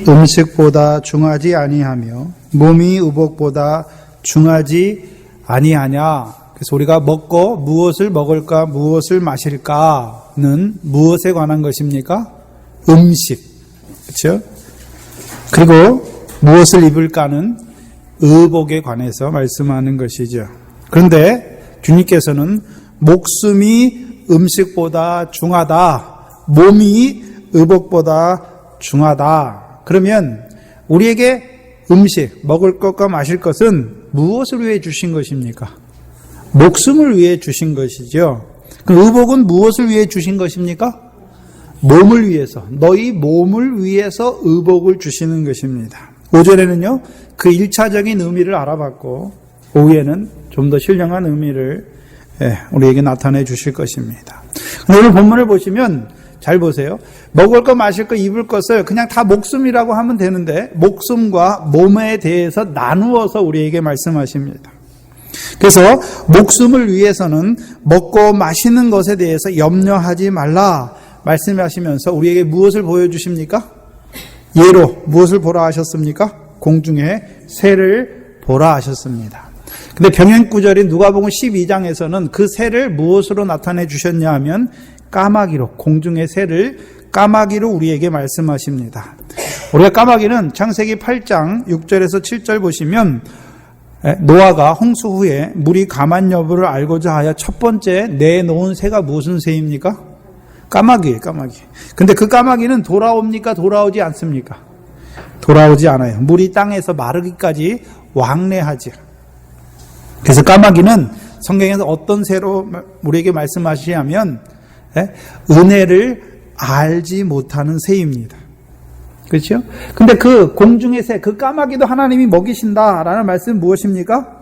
음식보다 중하지 아니하며 몸이 의복보다 중하지 아니하냐. 그래서 우리가 먹고 무엇을 먹을까 무엇을 마실까는 무엇에 관한 것입니까? 음식. 그렇죠? 그리고 무엇을 입을까는 의복에 관해서 말씀하는 것이죠. 그런데 주님께서는 목숨이 음식보다 중하다, 몸이 의복보다 중하다. 그러면 우리에게 음식, 먹을 것과 마실 것은 무엇을 위해 주신 것입니까? 목숨을 위해 주신 것이죠. 그럼 의복은 무엇을 위해 주신 것입니까? 몸을 위해서, 너희 몸을 위해서 의복을 주시는 것입니다. 오전에는요, 그 1차적인 의미를 알아봤고, 오후에는 좀 더 신령한 의미를 우리에게 나타내 주실 것입니다. 오늘 본문을 보시면 잘 보세요. 먹을 것, 마실 것, 입을 것을 그냥 다 목숨이라고 하면 되는데 목숨과 몸에 대해서 나누어서 우리에게 말씀하십니다. 그래서 목숨을 위해서는 먹고 마시는 것에 대해서 염려하지 말라 말씀하시면서 우리에게 무엇을 보여주십니까? 예로 무엇을 보라 하셨습니까? 공중의 새를 보라 하셨습니다. 근데 병행구절인 누가복음 12장에서는 그 새를 무엇으로 나타내 주셨냐 하면 까마귀로, 공중의 새를 까마귀로 우리에게 말씀하십니다. 우리가 까마귀는 창세기 8장 6절에서 7절 보시면 노아가 홍수 후에 물이 감한 여부를 알고자 하여 첫 번째 내놓은 새가 무슨 새입니까? 까마귀예요, 까마귀. 근데 그 까마귀는 돌아옵니까? 돌아오지 않습니까? 돌아오지 않아요. 물이 땅에서 마르기까지 왕래하지. 그래서 까마귀는 성경에서 어떤 새로 우리에게 말씀하시냐면 은혜를 알지 못하는 새입니다. 그렇죠? 근데 그 공중의 새, 그 까마귀도 하나님이 먹이신다라는 말씀은 무엇입니까?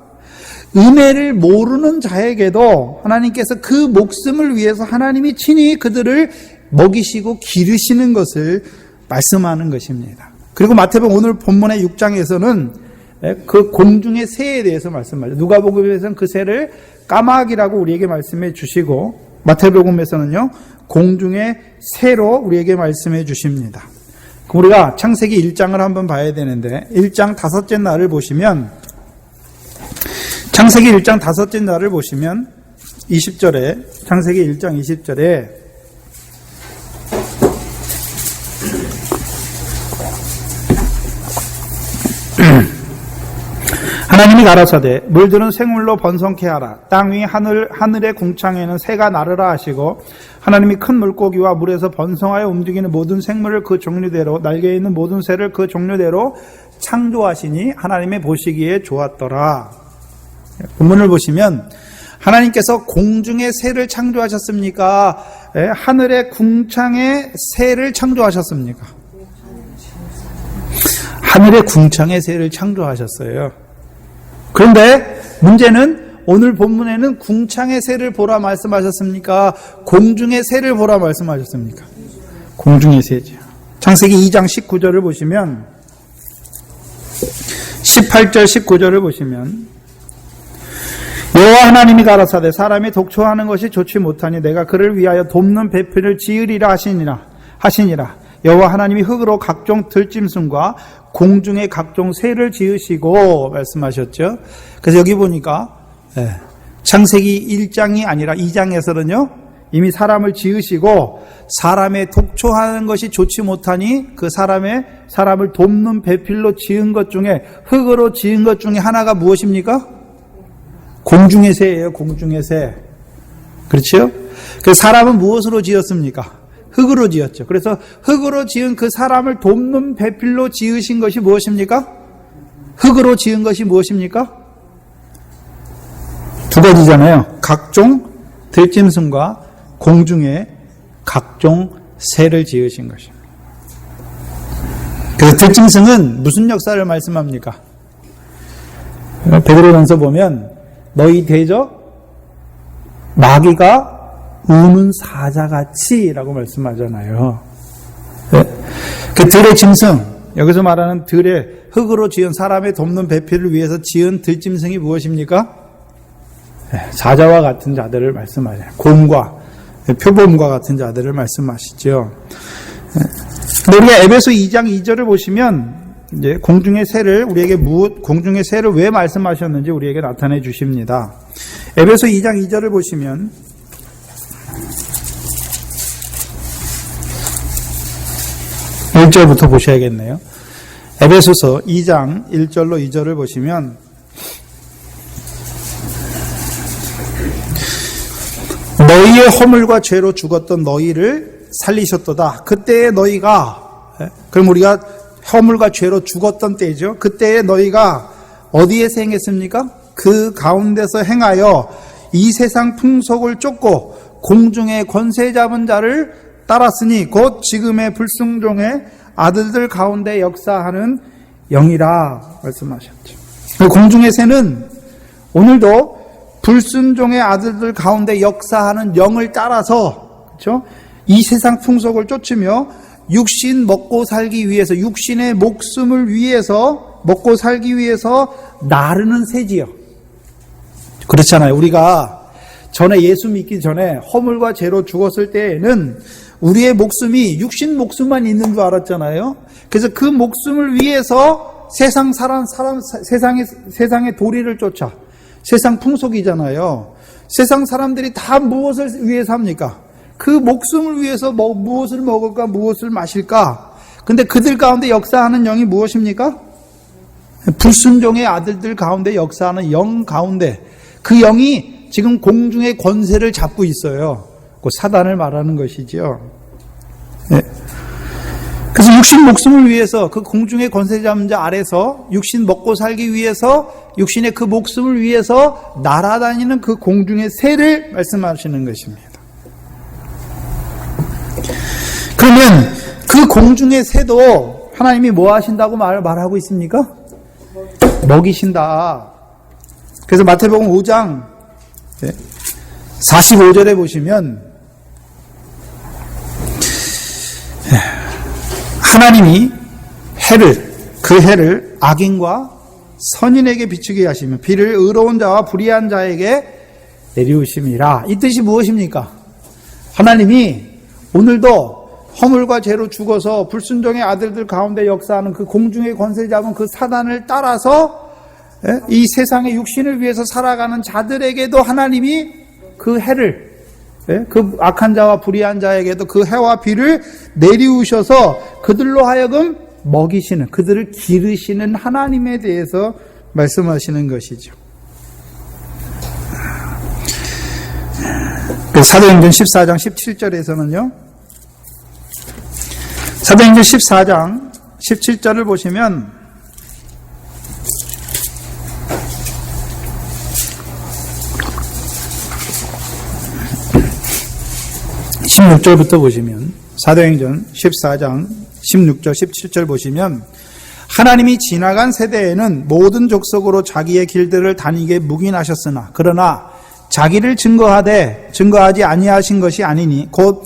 은혜를 모르는 자에게도 하나님께서 그 목숨을 위해서 하나님이 친히 그들을 먹이시고 기르시는 것을 말씀하는 것입니다. 그리고 마태복음 오늘 본문의 6장에서는 그 공중의 새에 대해서 말씀하죠. 누가복음에서는 그 새를 까마귀라고 우리에게 말씀해 주시고 마태복음에서는요 공중의 새로 우리에게 말씀해 주십니다. 우리가 창세기 1장을 한번 봐야 되는데 1장 다섯째 날을 보시면 창세기 1장 다섯째 날을 보시면 20절에 창세기 1장 20절에 하나님이 가라사대 물들은 생물로 번성케 하라. 땅 위 하늘의 궁창에는 새가 나르라 하시고 하나님이 큰 물고기와 물에서 번성하여 움직이는 모든 생물을 그 종류대로 날개 있는 모든 새를 그 종류대로 창조하시니 하나님의 보시기에 좋았더라. 본문을 보시면 하나님께서 공중의 새를 창조하셨습니까? 하늘의 궁창의 새를 창조하셨습니까? 하늘의 궁창의 새를 창조하셨어요. 그런데 문제는 오늘 본문에는 궁창의 새를 보라 말씀하셨습니까? 공중의 새를 보라 말씀하셨습니까? 공중의 새죠. 창세기 2장 19절을 보시면 18절 19절을 보시면 여호와 하나님이 가라사대 사람이 독초하는 것이 좋지 못하니 내가 그를 위하여 돕는 배필을 지으리라 하시니라. 여호와 하나님이 흙으로 각종 들짐승과 공중의 각종 새를 지으시고 말씀하셨죠. 그래서 여기 보니까 창세기 1장이 아니라 2장에서는요 이미 사람을 지으시고 사람의 독초하는 것이 좋지 못하니 그 사람을 돕는 배필로 지은 것 중에 흙으로 지은 것 중에 하나가 무엇입니까? 공중의 새예요. 공중의 새. 그렇죠? 그래서 사람은 무엇으로 지었습니까? 흙으로 지었죠. 그래서 흙으로 지은 그 사람을 돕는 배필로 지으신 것이 무엇입니까? 흙으로 지은 것이 무엇입니까? 두 가지잖아요. 각종 들짐승과 공중의 각종 새를 지으신 것입니다. 그래서 들짐승은 무슨 역사를 말씀합니까? 베드로전서 보면 너희 대저 마귀가 우는 사자같이라고 말씀하잖아요. 그 들의 짐승, 여기서 말하는 들의 흙으로 지은 사람의 돕는 배필을 위해서 지은 들짐승이 무엇입니까? 사자와 같은 자들을 말씀하잖아요. 곰과 표범과 같은 자들을 말씀하시죠. 근데 우리가 에베소 2장 2절을 보시면 이제 공중의 새를 우리에게 공중의 새를 왜 말씀하셨는지 우리에게 나타내 주십니다. 에베소 2장 2절을 보시면 1절부터 보셔야겠네요. 에베소서 2장 1절로 2절을 보시면 너희의 허물과 죄로 죽었던 너희를 살리셨도다. 그때의 너희가, 그럼 우리가 허물과 죄로 죽었던 때죠. 그때의 너희가 어디에서 행했습니까? 그 가운데서 행하여 이 세상 풍속을 쫓고 공중의 권세 잡은 자를 따랐으니 곧 지금의 불순종의 아들들 가운데 역사하는 영이라 말씀하셨죠. 공중의 새는 오늘도 불순종의 아들들 가운데 역사하는 영을 따라서, 그렇죠? 이 세상 풍속을 쫓으며 육신 먹고 살기 위해서, 육신의 목숨을 위해서 먹고 살기 위해서 나르는 새지요. 그렇잖아요. 우리가 전에 예수 믿기 전에 허물과 죄로 죽었을 때에는 우리의 목숨이 육신 목숨만 있는 줄 알았잖아요. 그래서 그 목숨을 위해서 세상의 도리를 쫓아, 세상 풍속이잖아요. 세상 사람들이 다 무엇을 위해서 합니까? 그 목숨을 위해서 무엇을 먹을까, 무엇을 마실까? 근데 그들 가운데 역사하는 영이 무엇입니까? 불순종의 아들들 가운데 역사하는 영 가운데, 그 영이 지금 공중의 권세를 잡고 있어요. 그 사단을 말하는 것이죠. 네. 그래서 육신 목숨을 위해서 그 공중의 권세 잡은 자 아래서 육신 먹고 살기 위해서 육신의 그 목숨을 위해서 날아다니는 그 공중의 새를 말씀하시는 것입니다. 그러면 그 공중의 새도 하나님이 뭐 하신다고 말하고 있습니까? 먹이신다. 그래서 마태복음 5장 45절에 보시면 하나님이 그 해를 악인과 선인에게 비추게 하시며 비를 의로운 자와 불의한 자에게 내리우심이라. 이 뜻이 무엇입니까? 하나님이 오늘도 허물과 죄로 죽어서 불순종의 아들들 가운데 역사하는 그 공중의 권세 잡은 그 사단을 따라서 이 세상의 육신을 위해서 살아가는 자들에게도 하나님이 그 해를, 그 악한 자와 불의한 자에게도 그 해와 비를 내리우셔서 그들로 하여금 먹이시는, 그들을 기르시는 하나님에 대해서 말씀하시는 것이죠. 사도행전 14장 17절에서는요, 사도행전 14장 17절을 보시면 16절부터 보시면, 사도행전 14장 16절 17절 보시면 하나님이 지나간 세대에는 모든 족속으로 자기의 길들을 다니게 묵인하셨으나 그러나 자기를 증거하지 아니하신 것이 아니니 곧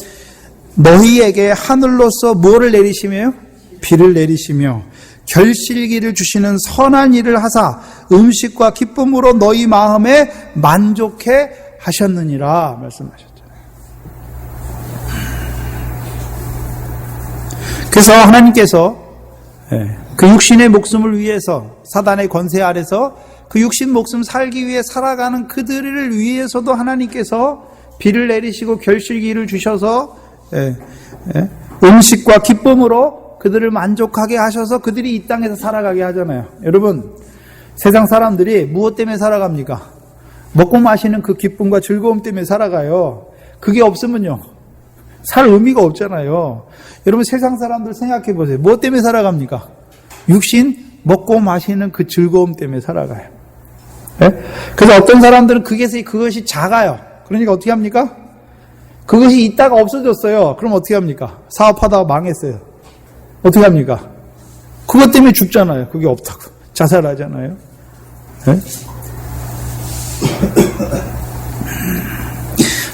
너희에게 하늘로서 뭐를 내리시며 비를 내리시며 결실기를 주시는 선한 일을 하사 음식과 기쁨으로 너희 마음에 만족해 하셨느니라 말씀하셨죠. 그래서 하나님께서 그 육신의 목숨을 위해서 사단의 권세 아래서 그 육신 목숨 살기 위해 살아가는 그들을 위해서도 하나님께서 비를 내리시고 결실기를 주셔서 음식과 기쁨으로 그들을 만족하게 하셔서 그들이 이 땅에서 살아가게 하잖아요. 여러분, 세상 사람들이 무엇 때문에 살아갑니까? 먹고 마시는 그 기쁨과 즐거움 때문에 살아가요. 그게 없으면요, 살 의미가 없잖아요. 여러분, 세상 사람들 생각해 보세요. 무엇 때문에 살아갑니까? 육신 먹고 마시는 그 즐거움 때문에 살아가요. 그래서 어떤 사람들은 그것이 작아요. 그러니까 어떻게 합니까? 그것이 있다가 없어졌어요. 그럼 어떻게 합니까? 사업하다가 망했어요. 어떻게 합니까? 그것 때문에 죽잖아요. 그게 없다고. 자살하잖아요.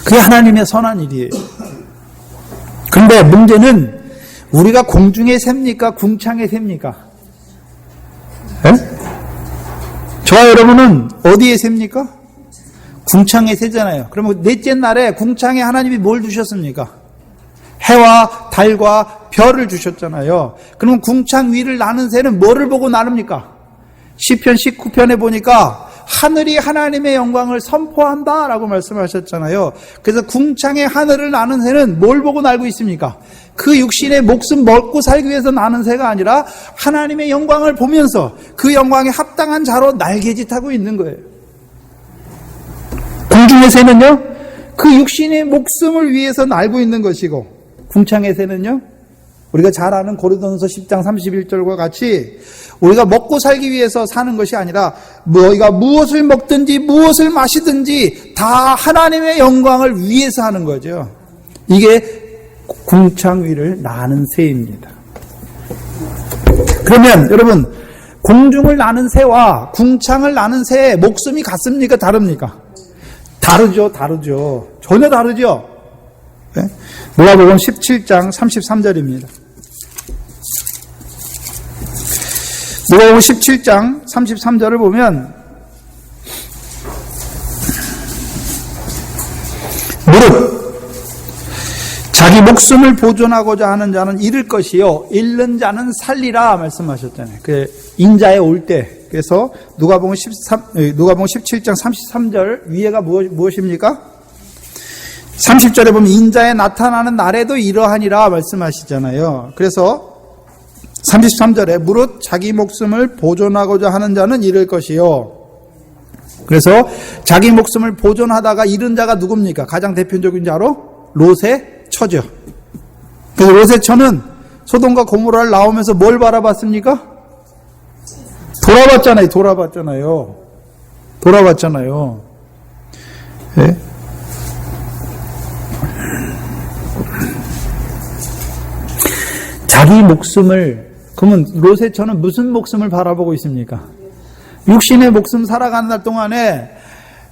그게 하나님의 선한 일이에요. 그런데 문제는 우리가 공중에 셉니까? 궁창에 셉니까? 저와 여러분은 어디에 셉니까? 궁창에 세잖아요. 그러면 넷째 날에 궁창에 하나님이 뭘 주셨습니까? 해와 달과 별을 주셨잖아요. 그럼 궁창 위를 나는 새는 뭐를 보고 나눕니까? 시편 19편에 보니까 하늘이 하나님의 영광을 선포한다라고 말씀하셨잖아요. 그래서 궁창의 하늘을 나는 새는 뭘 보고 날고 있습니까? 그 육신의 목숨 먹고 살기 위해서 나는 새가 아니라 하나님의 영광을 보면서 그 영광에 합당한 자로 날개짓하고 있는 거예요. 궁중의 새는요, 그 육신의 목숨을 위해서 날고 있는 것이고, 궁창의 새는요, 우리가 잘 아는 고린도전서 10장 31절과 같이 우리가 먹고 살기 위해서 사는 것이 아니라 너희가 무엇을 먹든지 무엇을 마시든지 다 하나님의 영광을 위해서 하는 거죠. 이게 궁창 위를 나는 새입니다. 그러면 여러분, 공중을 나는 새와 궁창을 나는 새의 목숨이 같습니까? 다릅니까? 다르죠. 전혀 다르죠. 네? 누가복음 17장 33절입니다. 누가복음 17장 33절을 보면 무릇 자기 목숨을 보존하고자 하는 자는 잃을 것이요 잃는 자는 살리라 말씀하셨잖아요. 그 인자에 올 때. 그래서 누가복음 17장 33절 위에가 무엇입니까? 30절에 보면 인자에 나타나는 날에도 이러하니라 말씀하시잖아요. 그래서 33절에 무릇 자기 목숨을 보존하고자 하는 자는 잃을 것이요. 그래서 자기 목숨을 보존하다가 잃은 자가 누굽니까? 가장 대표적인 자로 롯의 처죠. 그래서 롯의 처는 소돔과 고모라를 나오면서 뭘 바라봤습니까? 돌아봤잖아요. 네? 자기 목숨을, 그러면 롯의 처는 무슨 목숨을 바라보고 있습니까? 육신의 목숨 살아가는 날 동안에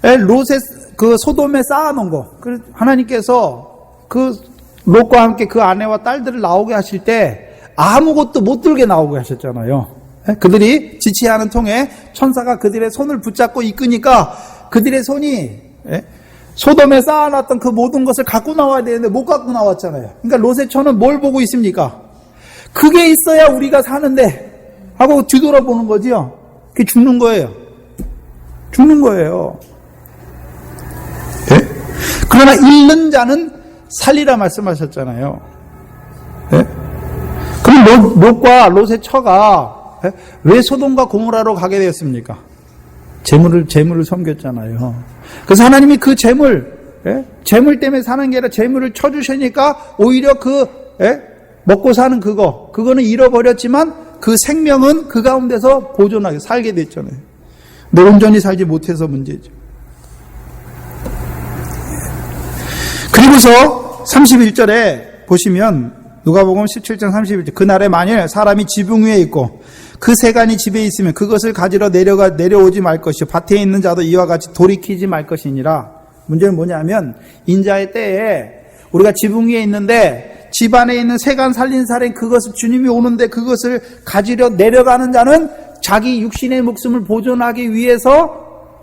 롯의 그 소돔에 쌓아놓은 거, 하나님께서 그 롯과 함께 그 아내와 딸들을 나오게 하실 때 아무것도 못 들게 나오게 하셨잖아요. 그들이 지체하는 통에 천사가 그들의 손을 붙잡고 이끄니까 그들의 손이 소돔에 쌓아놨던 그 모든 것을 갖고 나와야 되는데 못 갖고 나왔잖아요. 그러니까 롯의 처는 뭘 보고 있습니까? 그게 있어야 우리가 사는데 하고 뒤돌아보는 거지요. 그게 죽는 거예요. 네? 그러나 잃는 자는 살리라 말씀하셨잖아요. 네? 그럼 롯과 롯의 처가 왜 소돔과 고모라로 가게 되었습니까? 재물을 섬겼잖아요. 그래서 하나님이 그 재물 재물 때문에 사는 게 아니라 재물을 쳐주시니까 오히려 그 먹고 사는 그거는 잃어버렸지만 그 생명은 그 가운데서 보존하게 살게 됐잖아요. 근데 온전히 살지 못해서 문제죠. 그리고서 31절에 보시면 누가복음 17장 31절 그날에 만일 사람이 지붕 위에 있고 그 세간이 집에 있으면 그것을 가지러 내려오지 말 것이요 밭에 있는 자도 이와 같이 돌이키지 말 것이니라. 문제는 뭐냐면 인자의 때에 우리가 지붕 위에 있는데 집 안에 있는 세간 살린 살인 그것을 주님이 오는데 그것을 가지려 내려가는 자는 자기 육신의 목숨을 보존하기 위해서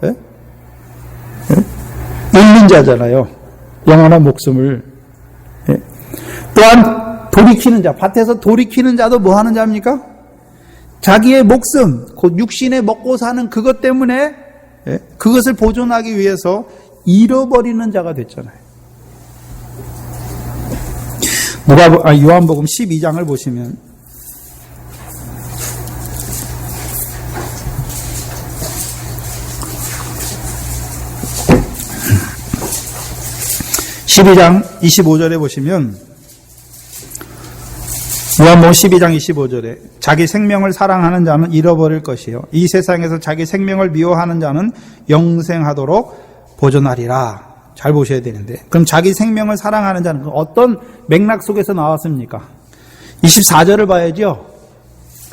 잃는 자잖아요. 영원한 목숨을. 또한 돌이키는 자, 밭에서 돌이키는 자도 뭐 하는 자입니까? 자기의 목숨, 곧 육신에 먹고 사는 그것 때문에 그것을 보존하기 위해서 잃어버리는 자가 됐잖아요. 요한복음 12장을 보시면 12장 25절에 보시면 요한복음 12장 25절에 자기 생명을 사랑하는 자는 잃어버릴 것이요 이 세상에서 자기 생명을 미워하는 자는 영생하도록 보존하리라. 잘 보셔야 되는데 그럼 자기 생명을 사랑하는 자는 어떤 맥락 속에서 나왔습니까? 24절을 봐야죠.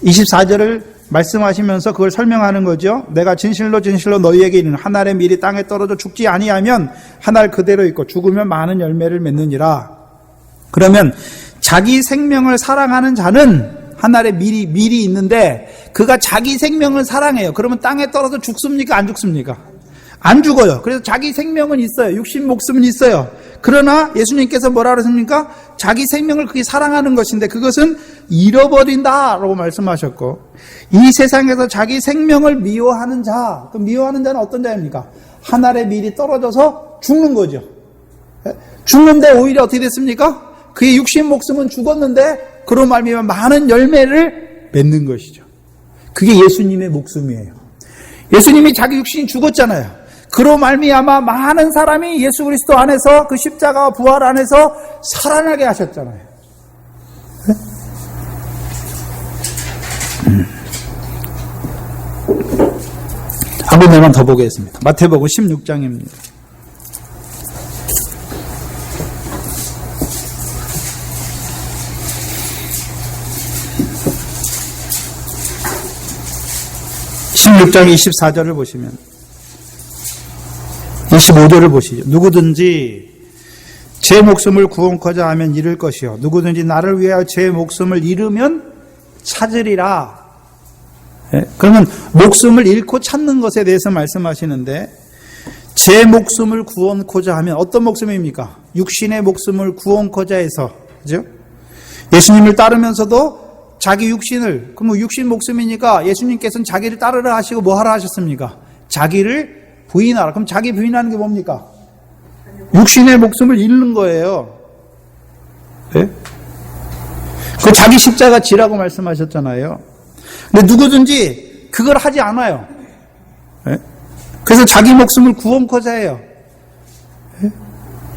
24절을 말씀하시면서 그걸 설명하는 거죠. 내가 진실로 너희에게 이르노니 한 알의 밀이 땅에 떨어져 죽지 아니하면 한 알 그대로 있고 죽으면 많은 열매를 맺느니라. 그러면 자기 생명을 사랑하는 자는 한 알의 밀이 있는데 그가 자기 생명을 사랑해요. 그러면 땅에 떨어져 죽습니까? 안 죽습니까? 안 죽어요. 그래서 자기 생명은 있어요. 육신 목숨은 있어요. 그러나 예수님께서 뭐라 그러십니까? 자기 생명을 그게 사랑하는 것인데 그것은 잃어버린다라고 말씀하셨고, 이 세상에서 자기 생명을 미워하는 자, 그 미워하는 자는 어떤 자입니까? 하늘의 밀이 떨어져서 죽는 거죠. 죽는데 오히려 어떻게 됐습니까? 그의 육신 목숨은 죽었는데 그로 말미암아 많은 열매를 맺는 것이죠. 그게 예수님의 목숨이에요. 예수님이 자기 육신이 죽었잖아요. 그로 말미암아 많은 사람이 예수 그리스도 안에서 그 십자가와 부활 안에서 살아나게 하셨잖아요. 한 군데만 더 보겠습니다. 마태복음 16장입니다. (16장) 24절을 보시면 25절을 보시죠. 누구든지 제 목숨을 구원코자 하면 잃을 것이요 누구든지 나를 위하여 제 목숨을 잃으면 찾으리라. 그러면 목숨을 잃고 찾는 것에 대해서 말씀하시는데, 제 목숨을 구원코자 하면 어떤 목숨입니까? 육신의 목숨을 구원코자 해서, 그죠? 예수님을 따르면서도 자기 육신을, 그럼 육신 목숨이니까 예수님께서는 자기를 따르라 하시고 뭐 하라 하셨습니까? 자기를 부인하라. 그럼 자기 부인하는 게 뭡니까? 육신의 목숨을 잃는 거예요. 네? 그 자기 십자가 지라고 말씀하셨잖아요. 근데 누구든지 그걸 하지 않아요. 네? 그래서 자기 목숨을 구원코자 해요. 네?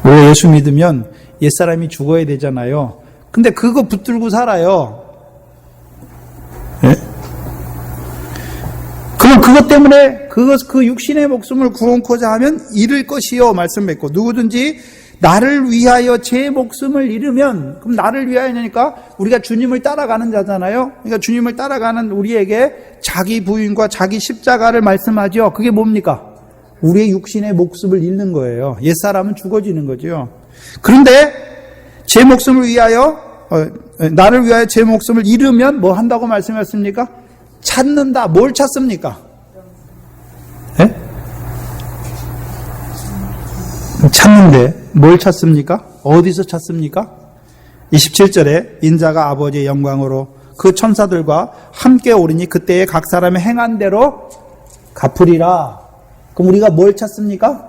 왜 예수 믿으면 옛사람이 죽어야 되잖아요. 근데 그거 붙들고 살아요. 네? 그럼 그것 때문에 그 육신의 목숨을 구원코자 하면 잃을 것이요 말씀했고, 누구든지 나를 위하여 제 목숨을 잃으면, 그럼 나를 위하여니까 우리가 주님을 따라가는 자잖아요. 그러니까 주님을 따라가는 우리에게 자기 부인과 자기 십자가를 말씀하죠. 그게 뭡니까? 우리의 육신의 목숨을 잃는 거예요. 옛사람은 죽어지는 거죠. 그런데 제 목숨을 위하여, 나를 위하여 제 목숨을 잃으면 뭐 한다고 말씀하셨습니까? 찾는다. 뭘 찾습니까? 네? 찾는데 뭘 찾습니까? 어디서 찾습니까? 27절에 인자가 아버지의 영광으로 그 천사들과 함께 오르니 그때에 각 사람의 행한 대로 갚으리라. 그럼 우리가 뭘 찾습니까?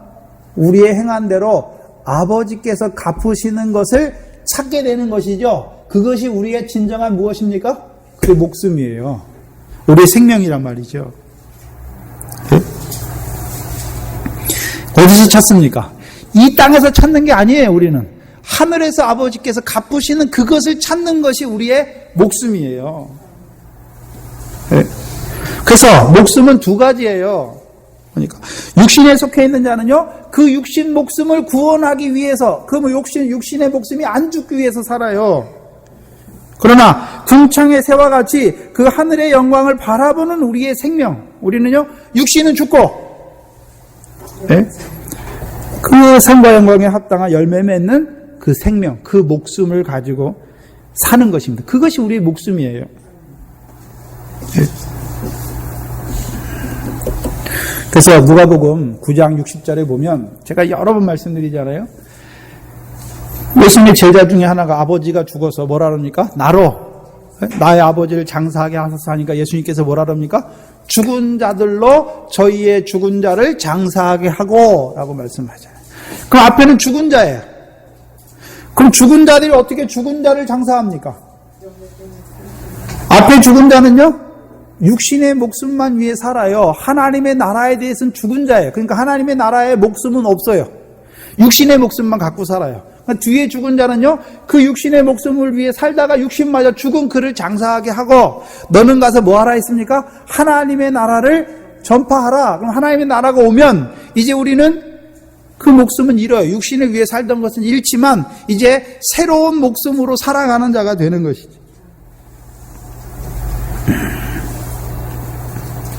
우리의 행한 대로 아버지께서 갚으시는 것을 찾게 되는 것이죠. 그것이 우리의 진정한 무엇입니까? 그게 목숨이에요. 우리의 생명이란 말이죠. 네? 어디서 찾습니까? 이 땅에서 찾는 게 아니에요. 우리는 하늘에서 아버지께서 갚으시는 그것을 찾는 것이 우리의 목숨이에요. 네? 그래서 목숨은 두 가지예요. 그러니까 육신에 속해 있는 자는요, 그 육신 목숨을 구원하기 위해서, 그 육신의 목숨이 안 죽기 위해서 살아요. 그러나 궁창의 새와 같이 그 하늘의 영광을 바라보는 우리의 생명, 우리는요 육신은 죽고, 네? 그 상과 영광에 합당한 열매 맺는 그 생명, 그 목숨을 가지고 사는 것입니다. 그것이 우리의 목숨이에요. 네? 그래서 누가복음 9장 60절에 보면, 제가 여러 번 말씀드리잖아요. 예수님의 제자 중에 하나가 아버지가 죽어서 뭐라 그럽니까? 나의 아버지를 장사하게 하소서 하니까 예수님께서 뭐라 그럽니까? 죽은 자들로 저희의 죽은 자를 장사하게 하고 라고 말씀하잖아요. 그럼 앞에는 죽은 자예요. 그럼 죽은 자들이 어떻게 죽은 자를 장사합니까? 앞에 죽은 자는요, 육신의 목숨만 위해 살아요. 하나님의 나라에 대해서는 죽은 자예요. 그러니까 하나님의 나라에 목숨은 없어요. 육신의 목숨만 갖고 살아요. 그러니까 뒤에 죽은 자는요, 그 육신의 목숨을 위해 살다가 육신마저 죽은 그를 장사하게 하고, 너는 가서 뭐 하라 했습니까? 하나님의 나라를 전파하라. 그럼 하나님의 나라가 오면 이제 우리는 그 목숨은 잃어요. 육신을 위해 살던 것은 잃지만 이제 새로운 목숨으로 살아가는 자가 되는 것이죠.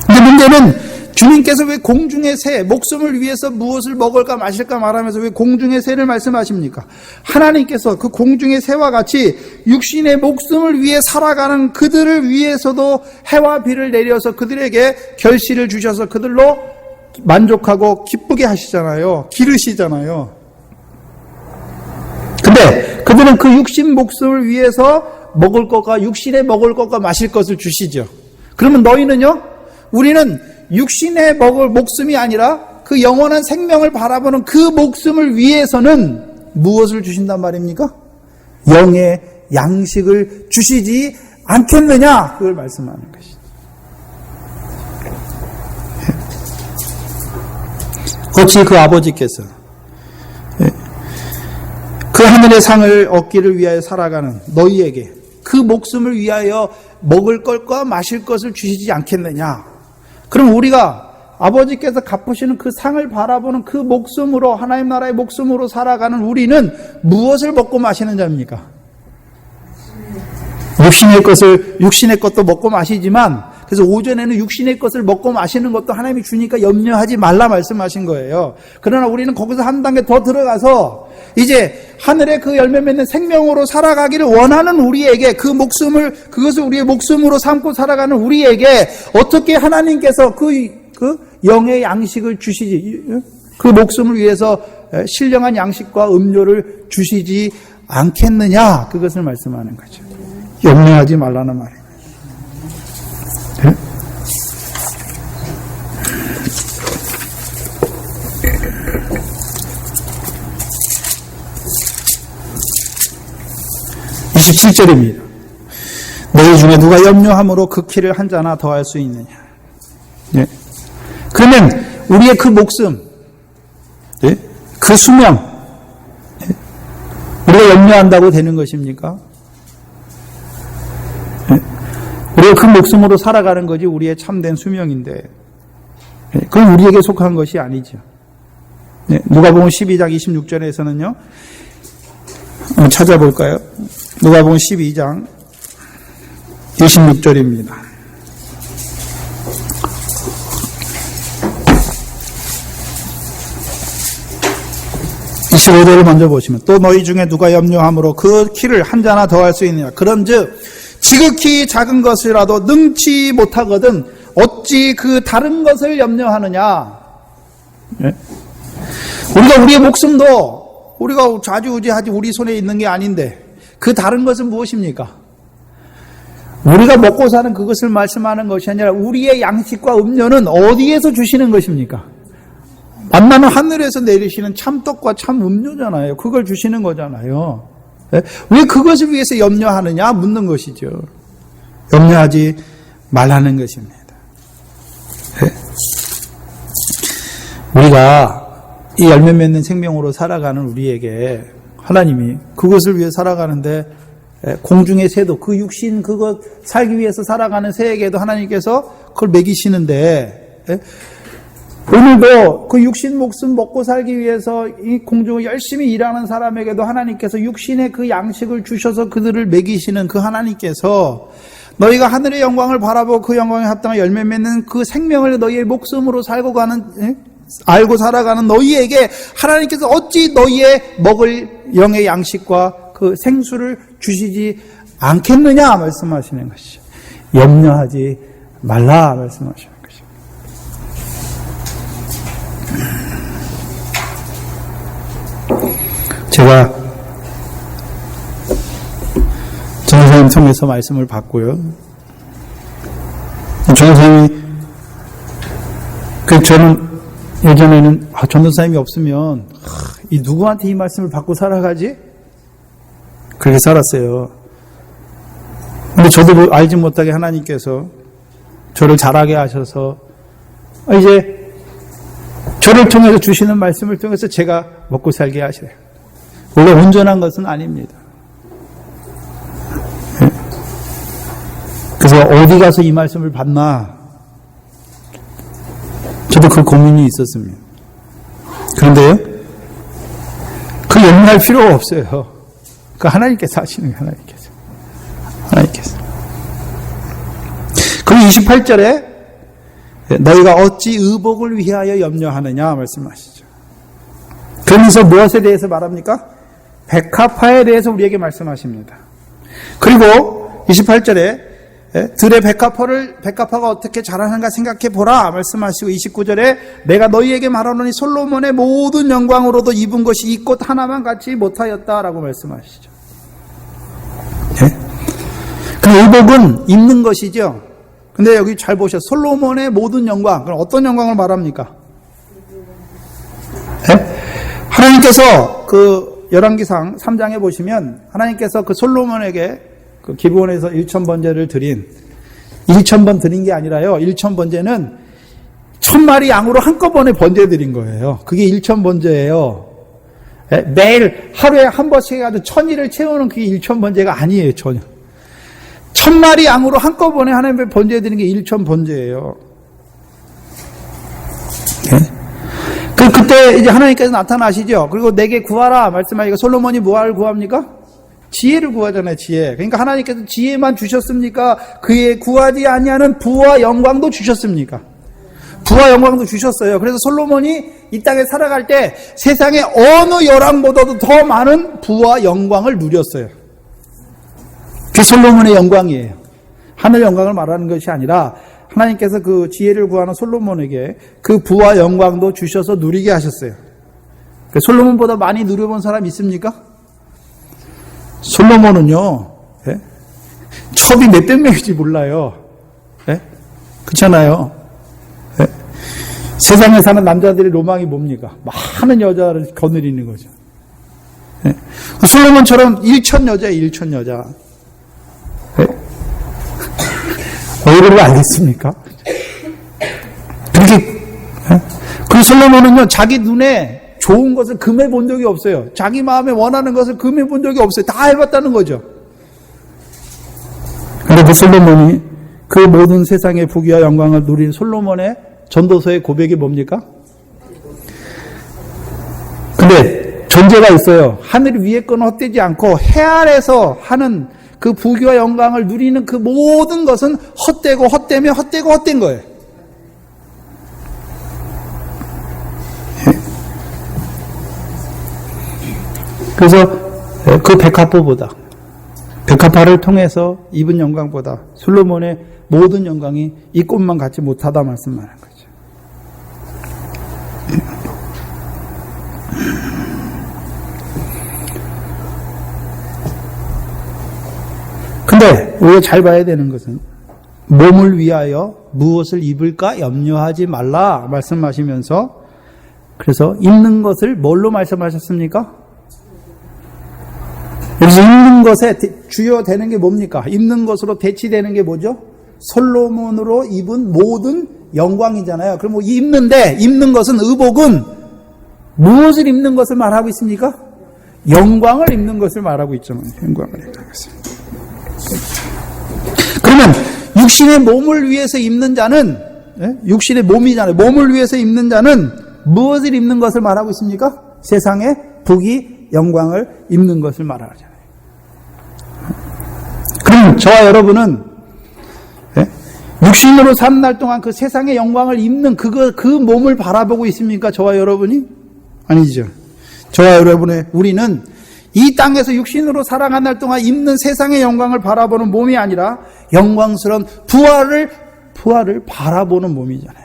근데 문제는 주님께서 왜 공중의 새, 목숨을 위해서 무엇을 먹을까 마실까 말하면서 왜 공중의 새를 말씀하십니까? 하나님께서 그 공중의 새와 같이 육신의 목숨을 위해 살아가는 그들을 위해서도 해와 비를 내려서 그들에게 결실을 주셔서 그들로 만족하고 기쁘게 하시잖아요. 기르시잖아요. 근데 그들은 그 육신 목숨을 위해서 먹을 것과 육신에 먹을 것과 마실 것을 주시죠. 그러면 너희는요? 우리는 육신에 먹을 목숨이 아니라 그 영원한 생명을 바라보는 그 목숨을 위해서는 무엇을 주신단 말입니까? 영의 양식을 주시지 않겠느냐? 그걸 말씀하는 것이죠. 어찌 그 아버지께서 그 하늘의 상을 얻기를 위하여 살아가는 너희에게 그 목숨을 위하여 먹을 것과 마실 것을 주시지 않겠느냐? 그럼 우리가 아버지께서 갚으시는 그 상을 바라보는 그 목숨으로, 하나님 나라의 목숨으로 살아가는 우리는 무엇을 먹고 마시는 자입니까? 육신의 것도 먹고 마시지만, 그래서 오전에는 육신의 것을 먹고 마시는 것도 하나님이 주니까 염려하지 말라 말씀하신 거예요. 그러나 우리는 거기서 한 단계 더 들어가서 이제 하늘의 그 열매 맺는 생명으로 살아가기를 원하는 우리에게 그것을 우리의 목숨으로 삼고 살아가는 우리에게 어떻게 하나님께서 그 영의 양식을 주시지, 그 목숨을 위해서 신령한 양식과 음료를 주시지 않겠느냐, 그것을 말씀하는 거죠. 염려하지 말라는 말입니다. 네? 27절입니다. 너희 중에 누가 염려함으로 그 키를 한 자나 더할 수 있느냐. 네. 그러면 우리의 그 목숨, 네? 그 수명, 네? 우리가 염려한다고 되는 것입니까? 네? 우리가 그 목숨으로 살아가는 것이 우리의 참된 수명인데, 네? 그건 우리에게 속한 것이 아니죠. 네? 누가복음 12장 26절에서는요, 한번 찾아볼까요? 누가복음 12장 26절입니다. 25절을 먼저 보시면 또 너희 중에 누가 염려함으로 그 키를 한 자나 더할 수 있느냐. 그런즉 지극히 작은 것이라도 능치 못하거든 어찌 그 다른 것을 염려하느냐. 네? 우리가 우리의 목숨도 우리가 좌지우지하지 우리 손에 있는 게 아닌데 그 다른 것은 무엇입니까? 우리가 먹고 사는 그것을 말씀하는 것이 아니라 우리의 양식과 음료는 어디에서 주시는 것입니까? 만나는 하늘에서 내리시는 참떡과 참 음료잖아요. 그걸 주시는 거잖아요. 왜 그것을 위해서 염려하느냐 묻는 것이죠. 염려하지 말라는 것입니다. 우리가 이 열매 맺는 생명으로 살아가는 우리에게 하나님이 그것을 위해 살아가는데 공중의 새도 그 육신 그것 살기 위해서 살아가는 새에게도 하나님께서 그걸 먹이시는데 오늘도 그 육신 목숨 먹고 살기 위해서 이 공중을 열심히 일하는 사람에게도 하나님께서 육신의 그 양식을 주셔서 그들을 먹이시는 그 하나님께서 너희가 하늘의 영광을 바라보고 그 영광에 합당한 열매 맺는 그 생명을 너희의 목숨으로 알고 살아가는 너희에게 하나님께서 어찌 너희의 먹을 영의 양식과 그 생수를 주시지 않겠느냐 말씀하시는 것이죠. 염려하지 말라 말씀하시는 것이죠. 제가 전도사님 통해서 말씀을 받고요. 전도사님이 저는 예전에는 전도사님이 없으면 이 누구한테 이 말씀을 받고 살아가지? 그렇게 살았어요. 근데 저도 알지 못하게 하나님께서 저를 자라게 하셔서 이제 저를 통해서 주시는 말씀을 통해서 제가 먹고 살게 하셔요. 원래 온전한 것은 아닙니다. 그래서 어디 가서 이 말씀을 받나 저도 그 고민이 있었습니다. 그런데요, 그 염려할 필요가 없어요. 그 하나님께서 하시는 거예요. 하나님께서. 그리고 28절에 너희가 어찌 의복을 위하여 염려하느냐 말씀하시죠. 그러면서 무엇에 대해서 말합니까? 백합화에 대해서 우리에게 말씀하십니다. 그리고 28절에 들의 백합화가 어떻게 자라는가 생각해 보라 말씀하시고 29절에 내가 너희에게 말하노니 솔로몬의 모든 영광으로도 입은 것이 이 꽃 하나만 같이 못하였다라고 말씀하시죠. 그 의복은 입는 것이죠. 근데 여기 잘 보셔. 솔로몬의 모든 영광. 그럼 어떤 영광을 말합니까? 하나님께서 그 열왕기상 3장에 보시면 하나님께서 그 솔로몬에게 그 기브온에서 1,000번제를 드린 1,000번 드린 게 아니라요. 1,000번제는 1,000마리 양으로 한꺼번에 번제 드린 거예요. 그게 1,000번제예요. 매일 하루에 한 번씩 해가지고 1,000일을 채우는 그게 1,000번제가 아니에요. 전혀. 1,000마리 양으로 한꺼번에 하나님께 번제 드리는 게 1,000번제예요. 그때 이제 하나님께서 나타나시죠. 그리고 내게 구하라 말씀하니까 솔로몬이 뭐를 구합니까? 지혜를 구하잖아요. 지혜. 그러니까 하나님께서 지혜만 주셨습니까? 그의 구하지 아니하는 부와 영광도 주셨습니까? 부와 영광도 주셨어요. 그래서 솔로몬이 이 땅에 살아갈 때 세상의 어느 열왕보다도 더 많은 부와 영광을 누렸어요. 그게 솔로몬의 영광이에요. 하늘 영광을 말하는 것이 아니라 하나님께서 그 지혜를 구하는 솔로몬에게 그 부와 영광도 주셔서 누리게 하셨어요. 솔로몬보다 많이 누려본 사람 있습니까? 솔로몬은요, 첩이 몇백 명인지 몰라요. 그렇잖아요. 세상에 사는 남자들의 로망이 뭡니까? 많은 여자를 거느리는 거죠. 솔로몬처럼 1천 여자예요, 1천 여자. 왜 그러고 알겠습니까? 그렇게, 그 솔로몬은요, 자기 눈에 좋은 것을 금해 본 적이 없어요. 자기 마음에 원하는 것을 금해 본 적이 없어요. 다 해봤다는 거죠. 그런데 그 솔로몬이 그 모든 세상의 부귀와 영광을 누린 솔로몬의 전도서의 고백이 뭡니까? 근데 존재가 있어요. 하늘 위에 건 헛되지 않고 해 아래서 하는 그 부귀와 영광을 누리는 그 모든 것은 헛되고 헛되며 헛되고 헛된 거예요. 그래서 그 백합화를 통해서 입은 영광보다 솔로몬의 모든 영광이 이 꽃만 갖지 못하다 말씀하는 거죠. 근데 우리가 잘 봐야 되는 것은 몸을 위하여 무엇을 입을까 염려하지 말라 말씀하시면서 그래서 입는 것을 뭘로 말씀하셨습니까? 여기서 입는 것에 주요되는 게 뭡니까? 입는 것으로 대치되는 게 뭐죠? 솔로몬으로 입은 모든 영광이잖아요. 그럼 뭐 입는 것은 의복은 무엇을 입는 것을 말하고 있습니까? 영광을 입는 것을 말하고 있잖아요. 영광을 입는 것을. 그러면 육신의 몸을 위해서 입는 자는 육신의 몸이잖아요. 몸을 위해서 입는 자는 무엇을 입는 것을 말하고 있습니까? 세상의 부귀 영광을 입는 것을 말하잖아요. 그럼 저와 여러분은 육신으로 사는 날 동안 그 세상의 영광을 입는 그 몸을 바라보고 있습니까? 저와 여러분이? 아니죠. 저와 여러분의 우리는 이 땅에서 육신으로 살아간 날 동안 입는 세상의 영광을 바라보는 몸이 아니라 영광스러운 부활을 바라보는 몸이잖아요.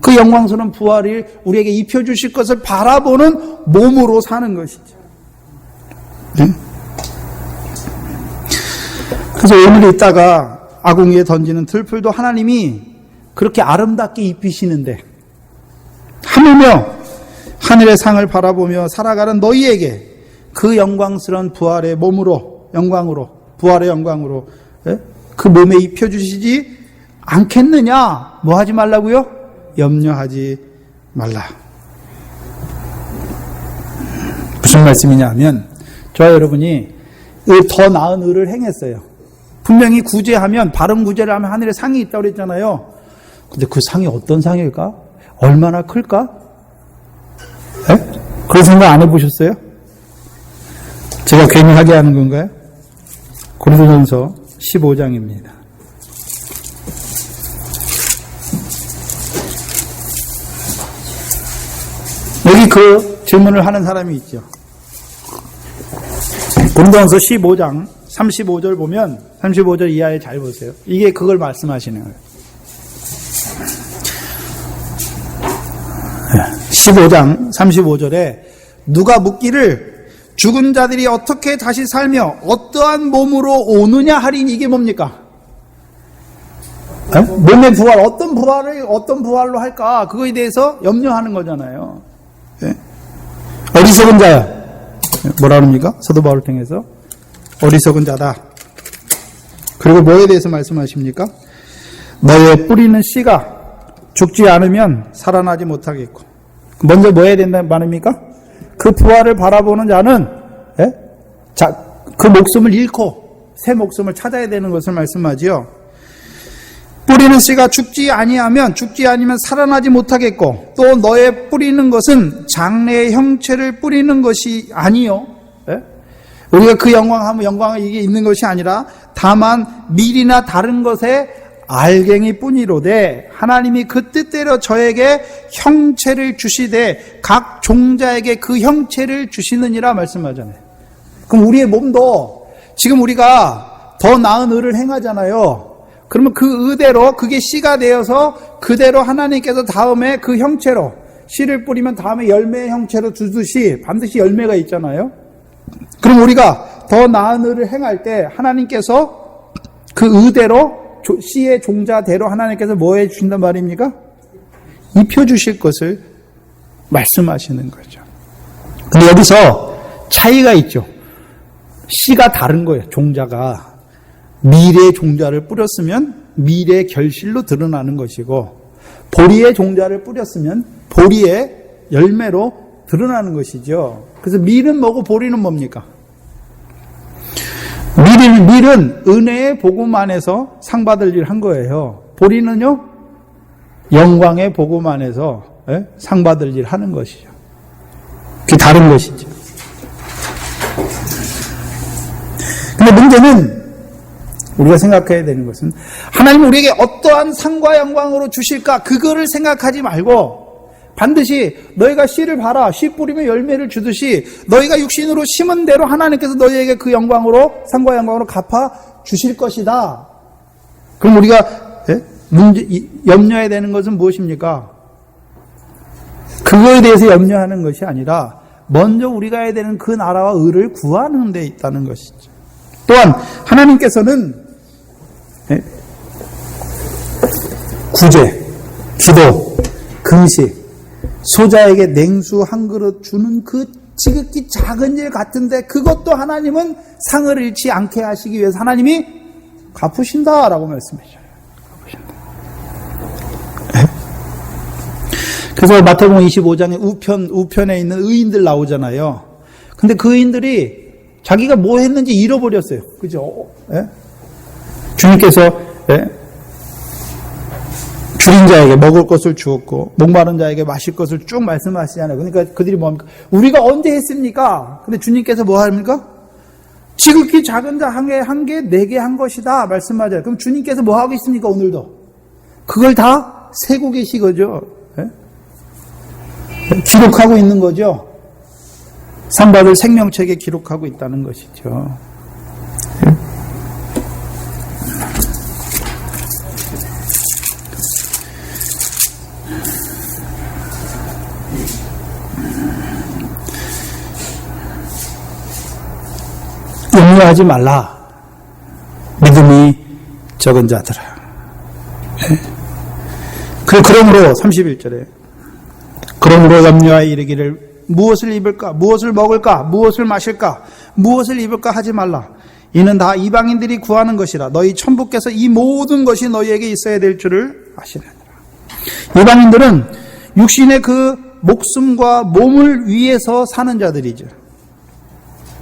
그 영광스러운 부활을 우리에게 입혀주실 것을 바라보는 몸으로 사는 것이죠. 그래서 오늘 이따가 아궁이에 던지는 들풀도 하나님이 그렇게 아름답게 입히시는데 하물며 하늘의 상을 바라보며 살아가는 너희에게 그 영광스러운 부활의 몸으로 부활의 영광으로 그 몸에 입혀주시지 않겠느냐? 뭐 하지 말라고요? 염려하지 말라. 무슨 말씀이냐 하면 저와 여러분이 더 나은 의를 행했어요. 분명히 구제하면 바른 구제를 하면 하늘에 상이 있다고 그랬잖아요. 근데 그 상이 어떤 상일까? 얼마나 클까? 그런 생각 안 해보셨어요? 제가 괜히 하게 하는 건가요? 고린도전서 15장입니다. 여기 그 질문을 하는 사람이 있죠. 고린도전서 15장 35절 보면 35절 이하에 잘 보세요. 이게 그걸 말씀하시는 거예요. 15장 35절에 누가 묻기를 죽은 자들이 어떻게 다시 살며 어떠한 몸으로 오느냐 하리니 이게 뭡니까? 몸의 부활, 어떤 부활로 할까? 그거에 대해서 염려하는 거잖아요. 어리석은 자야. 뭐라 그럽니까? 사도 바울을 통해서 어리석은 자다. 그리고 뭐에 대해서 말씀하십니까? 너의 뿌리는 씨가 죽지 않으면 살아나지 못하겠고. 먼저 뭐 해야 된다는 말입니까? 그 부활을 바라보는 자는 그 목숨을 잃고 새 목숨을 찾아야 되는 것을 말씀하지요. 뿌리는 씨가 죽지 아니면 살아나지 못하겠고 또 너의 뿌리는 것은 장래의 형체를 뿌리는 것이 아니요. 우리가 그 영광을 이게 있는 것이 아니라 다만 밀이나 다른 것의 알갱이 뿐이로되 하나님이 그 뜻대로 저에게 형체를 주시되 각 종자에게 그 형체를 주시느니라 말씀하잖아요. 그럼 우리의 몸도 지금 우리가 더 나은 의를 행하잖아요. 그러면 그 의대로 그게 씨가 되어서 그대로 하나님께서 다음에 그 형체로 씨를 뿌리면 다음에 열매의 형체로 주듯이 반드시 열매가 있잖아요. 그럼 우리가 더 나은 의를 행할 때 하나님께서 그 의대로 씨의 종자대로 하나님께서 뭐 해주신단 말입니까? 입혀주실 것을 말씀하시는 거죠. 근데 여기서 차이가 있죠. 씨가 다른 거예요. 종자가. 밀의 종자를 뿌렸으면 밀의 결실로 드러나는 것이고 보리의 종자를 뿌렸으면 보리의 열매로 드러나는 것이죠. 그래서 밀은 뭐고 보리는 뭡니까? 밀은 은혜의 복음 안에서 상 받을 일 한 거예요. 보리는요, 영광의 복음 안에서 상 받을 일 하는 것이죠. 그게 다른 것이죠. 근데 문제는 우리가 생각해야 되는 것은 하나님은 우리에게 어떠한 상과 영광으로 주실까 그거를 생각하지 말고 반드시 너희가 씨를 봐라. 씨 뿌리면 열매를 주듯이 너희가 육신으로 심은 대로 하나님께서 너희에게 그 영광으로 상과 영광으로 갚아 주실 것이다. 그럼 우리가 염려해야 되는 것은 무엇입니까? 그거에 대해서 염려하는 것이 아니라 먼저 우리가 해야 되는 그 나라와 의를 구하는 데 있다는 것이죠. 또한 하나님께서는 구제, 기도, 금식, 소자에게 냉수 한 그릇 주는 그 지극히 작은 일 같은데 그것도 하나님은 상을 잃지 않게 하시기 위해서 하나님이 갚으신다라고 말씀하셔요. 그래서 마태복음 25장에 우편에 있는 의인들 나오잖아요. 근데 그 의인들이 자기가 뭐 했는지 잃어버렸어요. 그죠? 주님께서 줄인 자에게 먹을 것을 주었고 목마른 자에게 마실 것을 쭉 말씀하시잖아요. 그러니까 그들이 뭡니까? 우리가 언제 했습니까? 근데 주님께서 뭐 합니까? 지극히 작은 자 한 개 내게 한 것이다 말씀하잖아요. 그럼 주님께서 뭐 하고 있습니까? 오늘도 그걸 다 세고 계시거죠. 기록하고 있는 거죠. 상 받을 생명책에 기록하고 있다는 것이죠. 염려하지 말라. 믿음이 적은 자들아. 그러므로 31절에 그러므로 염려하여 이르기를 무엇을 입을까? 무엇을 먹을까? 무엇을 마실까? 무엇을 입을까? 하지 말라. 이는 다 이방인들이 구하는 것이라. 너희 천부께서 이 모든 것이 너희에게 있어야 될 줄을 아시느니라. 이방인들은 육신의 그 목숨과 몸을 위해서 사는 자들이죠.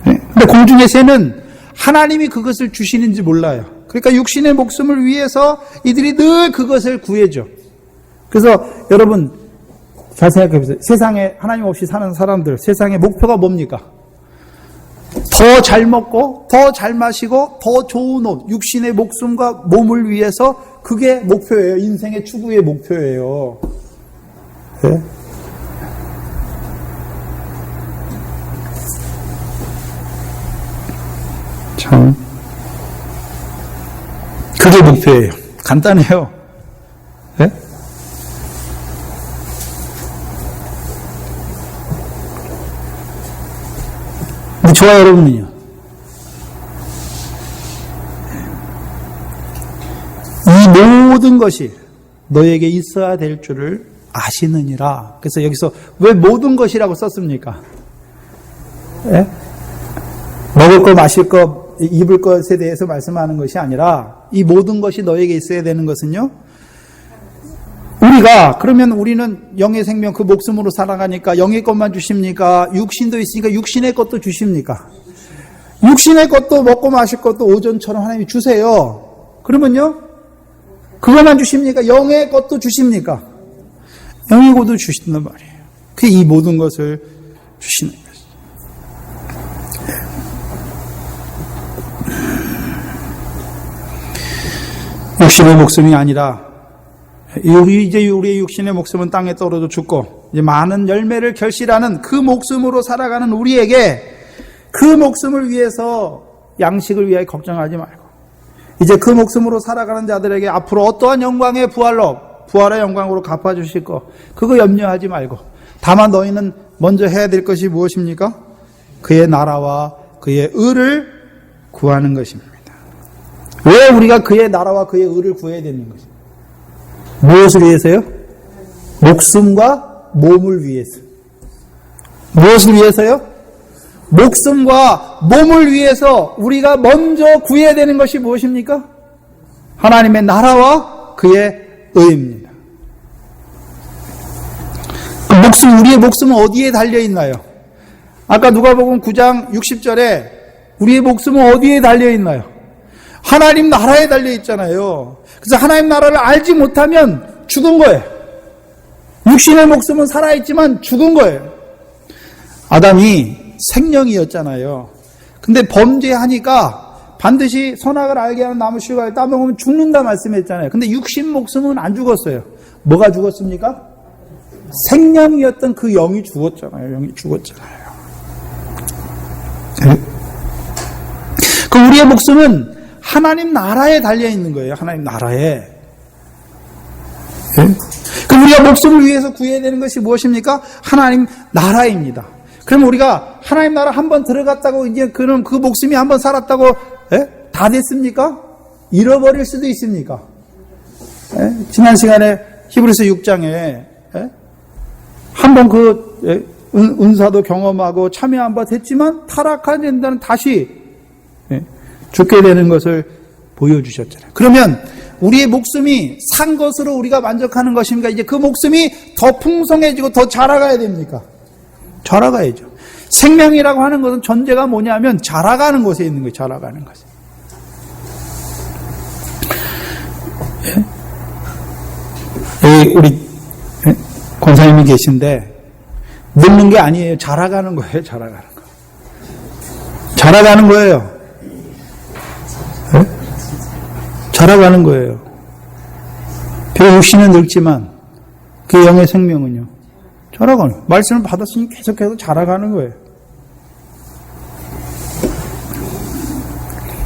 근데 공중의 새는 하나님이 그것을 주시는지 몰라요. 그러니까 육신의 목숨을 위해서 이들이 늘 그것을 구해줘. 그래서 여러분 잘 생각해 보세요. 세상에 하나님 없이 사는 사람들, 세상의 목표가 뭡니까? 더 잘 먹고, 더 잘 마시고, 더 좋은 옷, 육신의 목숨과 몸을 위해서 그게 목표예요. 인생의 추구의 목표예요. 네? 참 그게 목표예요. 간단해요. 네? 근데 저와 여러분은요? 이 모든 것이 너에게 있어야 될 줄을 아시느니라. 그래서 여기서 왜 모든 것이라고 썼습니까? 예? 먹을 것, 마실 것, 입을 것에 대해서 말씀하는 것이 아니라 이 모든 것이 너에게 있어야 되는 것은요. 그러면 우리는 영의 생명 그 목숨으로 살아가니까 영의 것만 주십니까? 육신도 있으니까 육신의 것도 주십니까? 육신의 것도 먹고 마실 것도 오전처럼 하나님이 주세요. 그러면요. 그것만 주십니까? 영의 것도 주십니까? 영의 것도 주신단 말이에요. 그 이 모든 것을 주시는 것이죠. 육신의 목숨이 아니라 이제 우리의 육신의 목숨은 땅에 떨어져 죽고 이제 많은 열매를 결실하는 그 목숨으로 살아가는 우리에게 그 목숨을 위해서 양식을 위하여 걱정하지 말고 이제 그 목숨으로 살아가는 자들에게 앞으로 어떠한 영광의 부활의 영광으로 갚아주실 거 그거 염려하지 말고 다만 너희는 먼저 해야 될 것이 무엇입니까? 그의 나라와 그의 의를 구하는 것입니다. 왜 우리가 그의 나라와 그의 의를 구해야 되는 것입니까? 무엇을 위해서요? 목숨과 몸을 위해서. 무엇을 위해서요? 목숨과 몸을 위해서 우리가 먼저 구해야 되는 것이 무엇입니까? 하나님의 나라와 그의 의입니다. 우리의 목숨은 어디에 달려있나요? 아까 누가복음 9장 60절에 우리의 목숨은 어디에 달려있나요? 하나님 나라에 달려있잖아요. 그래서 하나님 나라를 알지 못하면 죽은 거예요. 육신의 목숨은 살아있지만 죽은 거예요. 아담이 생명이었잖아요. 근데 범죄하니까 반드시 선악을 알게 하는 나무 씨가 따먹으면 죽는다 말씀했잖아요. 근데 육신 목숨은 안 죽었어요. 뭐가 죽었습니까? 생명이었던 그 영이 죽었잖아요. 영이 죽었잖아요. 그 우리의 목숨은 하나님 나라에 달려있는 거예요. 하나님 나라에. 그럼 우리가 목숨을 위해서 구해야 되는 것이 무엇입니까? 하나님 나라입니다. 그럼 우리가 하나님 나라 한번 들어갔다고 이제 그럼 그 목숨이 한번 살았다고 다 됐습니까? 잃어버릴 수도 있습니까? 지난 시간에 히브리서 6장에 한번 그 은사도 경험하고 참여한 바 됐지만 타락하게 된다는 다시 죽게 되는 것을 보여주셨잖아요. 그러면 우리의 목숨이 산 것으로 우리가 만족하는 것입니까? 이제 그 목숨이 더 풍성해지고 더 자라가야 됩니까? 자라가야죠. 생명이라고 하는 것은 전제가 뭐냐면 자라가는 곳에 있는 거예요. 자라가는 것에. 우리 권사님이 계신데 늙는 게 아니에요. 자라가는 거예요. 자라가는 거. 자라가는 거예요. 자라가는 거예요. 별 육신은 늙지만 그 영의 생명은요. 자라가는 거예요. 말씀을 받았으니 계속해서 자라가는 거예요.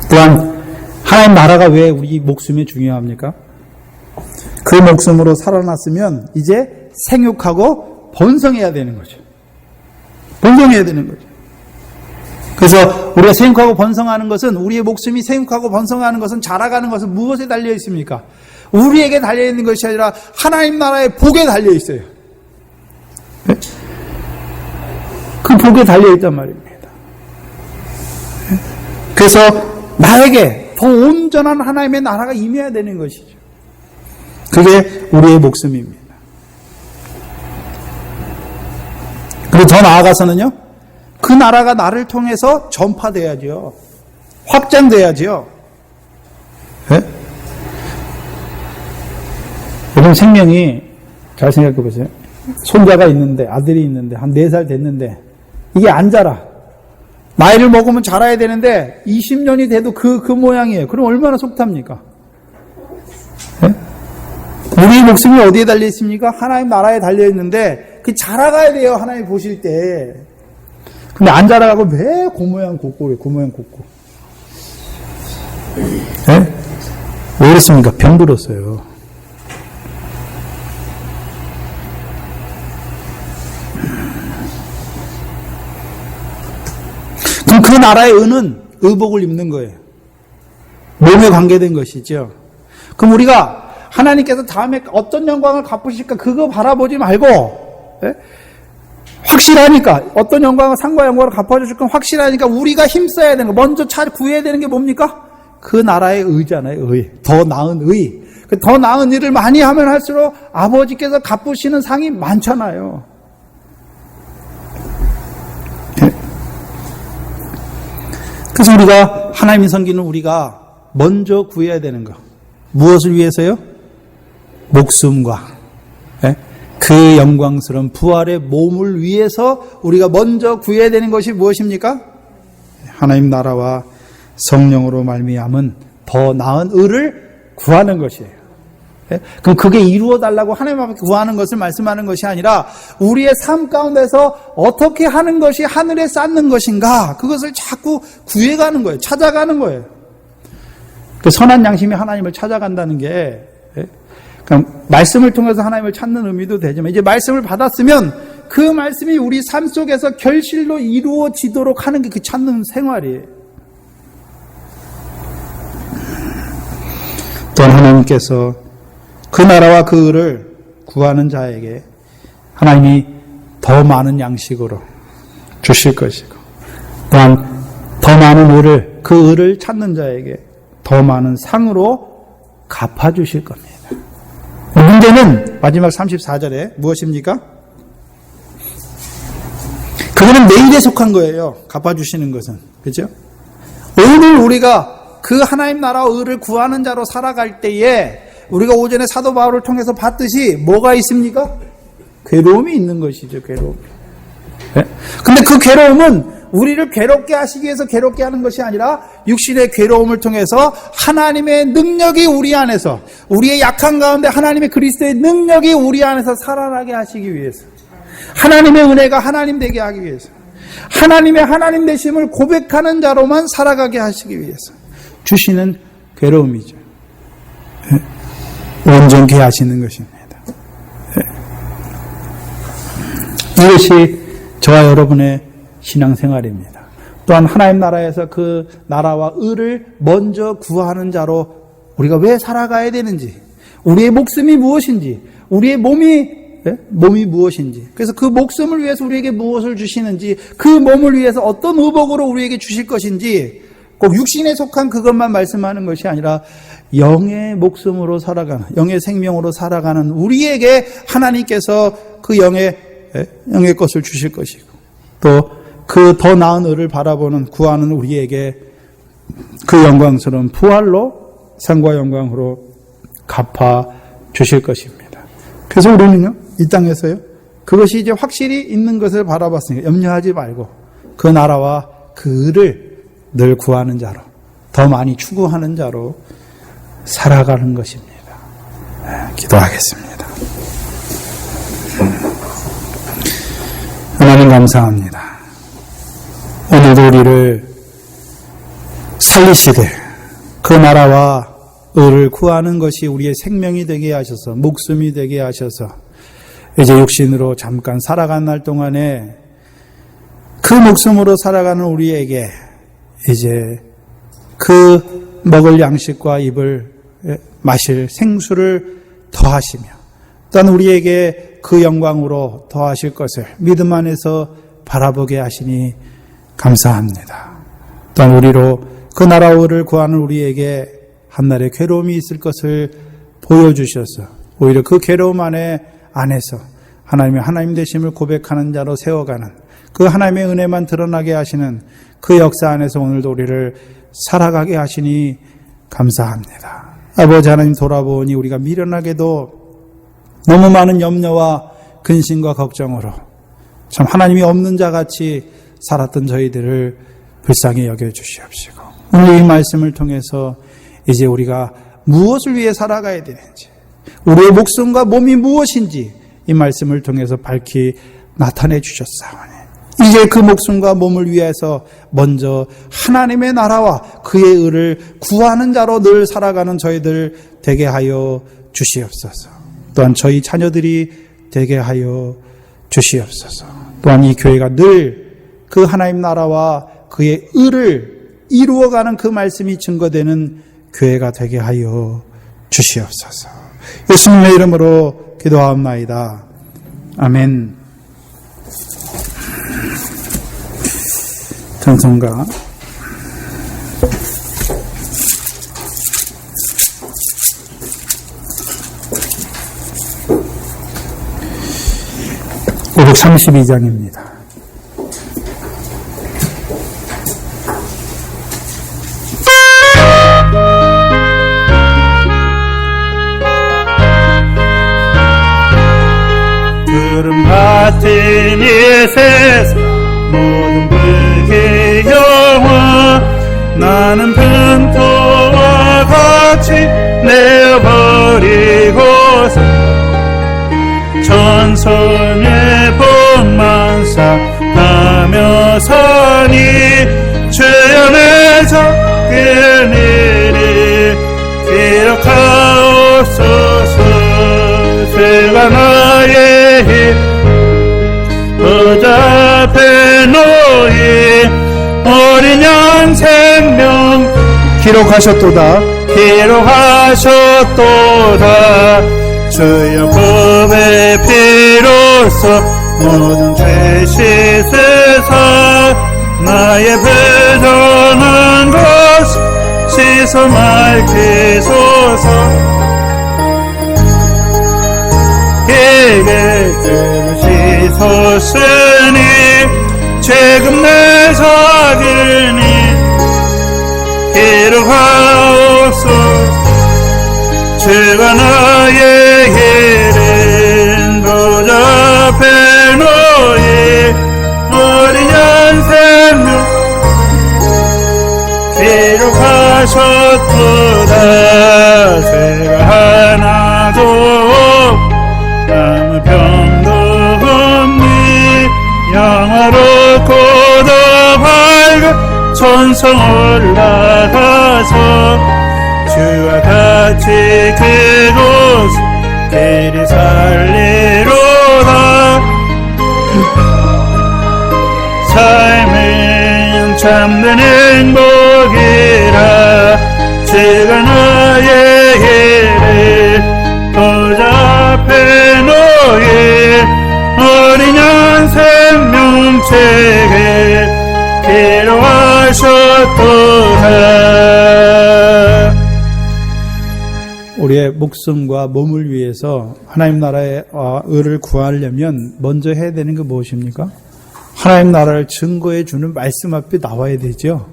또한 하나님 나라가 왜 우리 목숨이 중요합니까? 그 목숨으로 살아났으면 이제 생육하고 번성해야 되는 거죠. 번성해야 되는 거죠. 그래서 우리가 생육하고 번성하는 것은 우리의 목숨이 생육하고 번성하는 것은 자라가는 것은 무엇에 달려 있습니까? 우리에게 달려 있는 것이 아니라 하나님 나라의 복에 달려 있어요. 네? 그 복에 달려 있단 말입니다. 네? 그래서 나에게 더 온전한 하나님의 나라가 임해야 되는 것이죠. 그게 우리의 목숨입니다. 그리고 더 나아가서는요. 그 나라가 나를 통해서 전파돼야죠. 확장돼야죠. 네? 여러분 생명이 잘 생각해 보세요. 손자가 있는데 아들이 있는데 한 4살 됐는데 이게 안 자라. 나이를 먹으면 자라야 되는데 20년이 돼도 그 모양이에요. 그럼 얼마나 속탑니까? 네? 우리 목숨이 어디에 달려 있습니까? 하나님 나라에 달려 있는데 그 자라가야 돼요. 하나님 보실 때. 근데 안 자라가고 왜 고모양 곱고래, 고모양 곱고. 네? 왜 그랬습니까? 병들었어요. 그럼 그 나라의 의는 의복을 입는 거예요. 몸에 관계된 것이죠. 그럼 우리가 하나님께서 다음에 어떤 영광을 갚으실까 그거 바라보지 말고, 예? 확실하니까 어떤 영광을 상과 영광을 갚아주실 건 확실하니까 우리가 힘써야 되는 거, 먼저 구해야 되는 게 뭡니까? 그 나라의 의잖아요. 의. 더 나은 의. 더 나은 일을 많이 하면 할수록 아버지께서 갚으시는 상이 많잖아요. 네. 그래서 우리가 하나님의 섬기는 우리가 먼저 구해야 되는 거. 무엇을 위해서요? 목숨과 그 영광스러운 부활의 몸을 위해서 우리가 먼저 구해야 되는 것이 무엇입니까? 하나님 나라와 성령으로 말미암은 더 나은 의를 구하는 것이에요. 그럼 그게 이루어 달라고 하나님 앞에 구하는 것을 말씀하는 것이 아니라 우리의 삶 가운데서 어떻게 하는 것이 하늘에 쌓는 것인가 그것을 자꾸 구해가는 거예요. 찾아가는 거예요. 그 선한 양심이 하나님을 찾아간다는 게 그러니까 말씀을 통해서 하나님을 찾는 의미도 되지만 이제 말씀을 받았으면 그 말씀이 우리 삶 속에서 결실로 이루어지도록 하는 게 그 찾는 생활이에요. 또한 하나님께서 그 나라와 그 의를 구하는 자에게 하나님이 더 많은 양식으로 주실 것이고 또한 더 많은 의를 그 의를 찾는 자에게 더 많은 상으로 갚아주실 겁니다. 문제는 마지막 34절에 무엇입니까? 그거는 내일에 속한 거예요. 갚아주시는 것은. 그렇죠? 오늘 우리가 그 하나님 나라와 의를 구하는 자로 살아갈 때에 우리가 오전에 사도 바울을 통해서 봤듯이 뭐가 있습니까? 괴로움이 있는 것이죠. 괴로움. 네? 근데 그 괴로움은 우리를 괴롭게 하시기 위해서 괴롭게 하는 것이 아니라 육신의 괴로움을 통해서 하나님의 능력이 우리 안에서 우리의 약한 가운데 하나님의 그리스도의 능력이 우리 안에서 살아나게 하시기 위해서 하나님의 은혜가 하나님 되게 하기 위해서 하나님의 하나님 되심을 고백하는 자로만 살아가게 하시기 위해서 주시는 괴로움이죠. 온전케 하시는 것입니다. 이것이 저와 여러분의 신앙생활입니다. 또한 하나님 나라에서 그 나라와 의를 먼저 구하는 자로 우리가 왜 살아가야 되는지, 우리의 목숨이 무엇인지, 우리의 몸이 무엇인지, 그래서 그 목숨을 위해서 우리에게 무엇을 주시는지, 그 몸을 위해서 어떤 의복으로 우리에게 주실 것인지, 꼭 육신에 속한 그것만 말씀하는 것이 아니라 영의 목숨으로 살아가는, 영의 생명으로 살아가는 우리에게 하나님께서 그 영의 것을 주실 것이고 또 그 더 나은 의를 바라보는 구하는 우리에게 그 영광스러운 부활로 상과 영광으로 갚아 주실 것입니다. 그래서 우리는요 이 땅에서요 그것이 이제 확실히 있는 것을 바라봤으니까 염려하지 말고 그 나라와 그 의를 늘 구하는 자로 더 많이 추구하는 자로 살아가는 것입니다. 기도하겠습니다. 하나님 감사합니다. 오늘도 우리를 살리시되 그 나라와 의를 구하는 것이 우리의 생명이 되게 하셔서 목숨이 되게 하셔서 이제 육신으로 잠깐 살아간 날 동안에 그 목숨으로 살아가는 우리에게 이제 그 먹을 양식과 입을 마실 생수를 더하시며 또한 우리에게 그 영광으로 더하실 것을 믿음 안에서 바라보게 하시니 감사합니다. 또한 우리로 그 나라를 구하는 우리에게 한날의 괴로움이 있을 것을 보여주셔서 오히려 그 괴로움 안에서 하나님의 하나님 되심을 고백하는 자로 세워가는 그 하나님의 은혜만 드러나게 하시는 그 역사 안에서 오늘도 우리를 살아가게 하시니 감사합니다. 아버지 하나님 돌아보니 우리가 미련하게도 너무 많은 염려와 근심과 걱정으로 참 하나님이 없는 자같이 살았던 저희들을 불쌍히 여겨주시옵시고 오늘 이 말씀을 통해서 이제 우리가 무엇을 위해 살아가야 되는지 우리의 목숨과 몸이 무엇인지 이 말씀을 통해서 밝히 나타내 주셨사오니 이제 그 목숨과 몸을 위해서 먼저 하나님의 나라와 그의 의를 구하는 자로 늘 살아가는 저희들 되게 하여 주시옵소서. 또한 저희 자녀들이 되게 하여 주시옵소서. 또한 이 교회가 늘 그 하나님 나라와 그의 의를 이루어가는 그 말씀이 증거되는 교회가 되게 하여 주시옵소서. 예수님의 이름으로 기도하옵나이다. 아멘. 찬송가 532장입니다. 구름 같은 이 세상 모든 불의 영화 나는 분토와 같이 내어버리고서 천성의 복만 쌓아가며 사니 주여 내 작은 일이 기억하옵소서. 죄가 나의 힘 보좌앞에 놓인 어린 양 생명 기록하셨도다. 주여 법의 피로써 모든 죄 씻으사 나의 부정한 것 씻어 맑히소서. 이게 씻었으니 지금 내 작은이 기록하옵소서. 주가 나의 길은 보좌 앞에 놓인 어린 양 생명 기록하셨도다. 죄가 하나도 아무 병도 없니 영화롭고도 밝은 천성 올라가서 주와 같이 그곳 길이 살리로다. 삶은 참된 행복이라 주가 나의 길을 보좌 앞에 놓인 어린 양 생명책에 기록하셨도다. 우리의 목숨과 몸을 위해서 하나님 나라의 의를 구하려면 먼저 해야 되는 게 무엇입니까? 하나님 나라를 증거해 주는 말씀 앞에 나와야 되죠.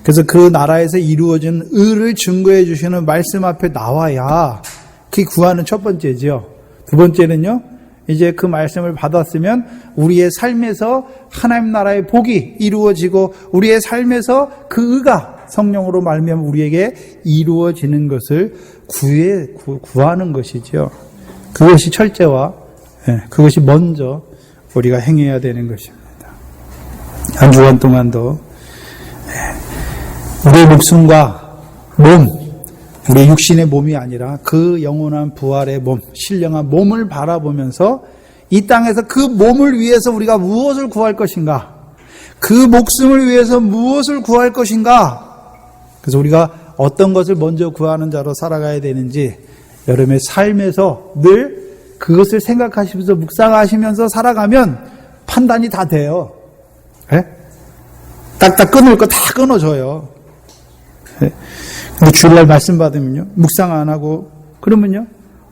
그래서 그 나라에서 이루어진 의를 증거해 주시는 말씀 앞에 나와야 그게 구하는 첫 번째죠. 두 번째는요, 이제 그 말씀을 받았으면 우리의 삶에서 하나님 나라의 복이 이루어지고 우리의 삶에서 그 의가 성령으로 말미암아 우리에게 이루어지는 것을 구하는 것이죠. 그것이 철저와 그것이 먼저 우리가 행해야 되는 것입니다. 한 주간 동안도 우리의 목숨과 몸, 우리 육신의 몸이 아니라 그 영원한 부활의 몸, 신령한 몸을 바라보면서 이 땅에서 그 몸을 위해서 우리가 무엇을 구할 것인가, 그 목숨을 위해서 무엇을 구할 것인가, 그래서 우리가 어떤 것을 먼저 구하는 자로 살아가야 되는지 여러분의 삶에서 늘 그것을 생각하시면서 묵상하시면서 살아가면 판단이 다 돼요. 딱딱 끊을 거 다 끊어줘요. 근데 주일날 말씀 받으면요, 묵상 안 하고 그러면요,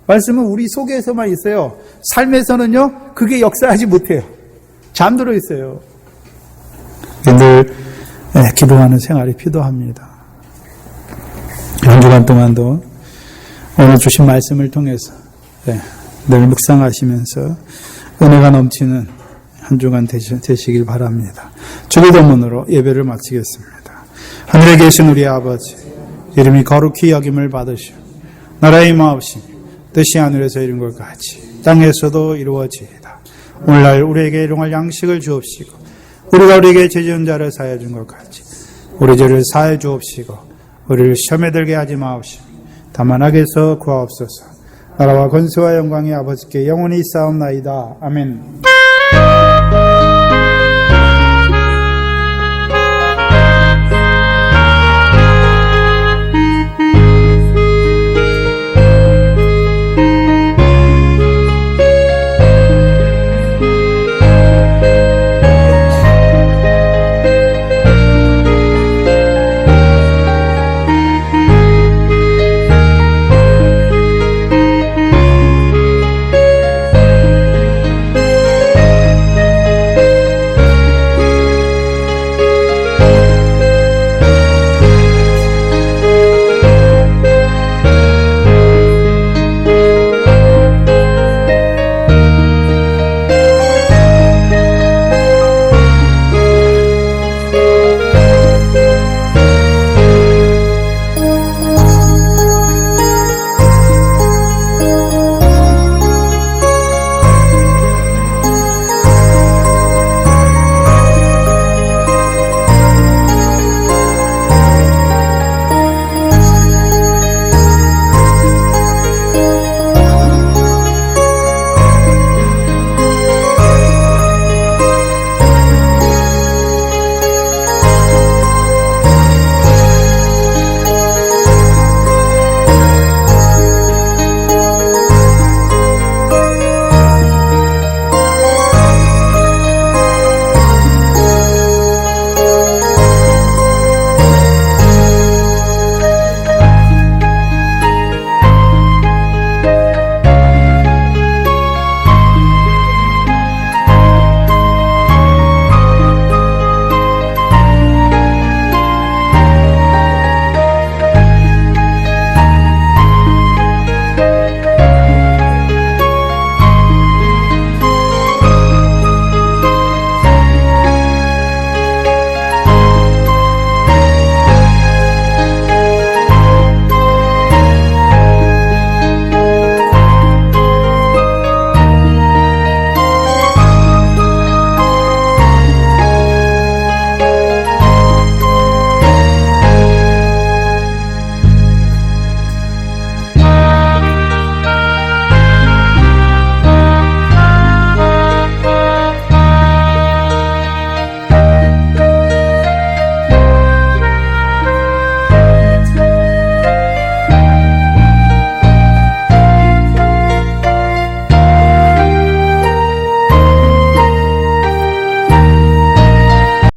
말씀은 우리 속에서만 있어요. 삶에서는요, 그게 역사하지 못해요. 잠들어 있어요. 늘 기도하는 생활이 필요합니다. 한 주간 동안도 오늘 주신 말씀을 통해서 늘 묵상하시면서 은혜가 넘치는 한 주간 되시길 바랍니다. 주기도문으로 예배를 마치겠습니다. 하늘에 계신 우리 아버지, 이름이 거룩히 여김을 받으시오. 나라의 임하옵시니 뜻이 하늘에서 이룬 것 같이 땅에서도 이루어지이다. 오늘날 우리에게 일용할 양식을 주옵시고 우리가 우리에게 죄 지은 자를 사하여 준 것 같이 우리 죄를 사하여 주옵시고 우리를 시험에 들게 하지 마옵시고 다만 악에서 구하옵소서. 나라와 권세와 영광이 아버지께 영원히 있사옵나이다. 아멘.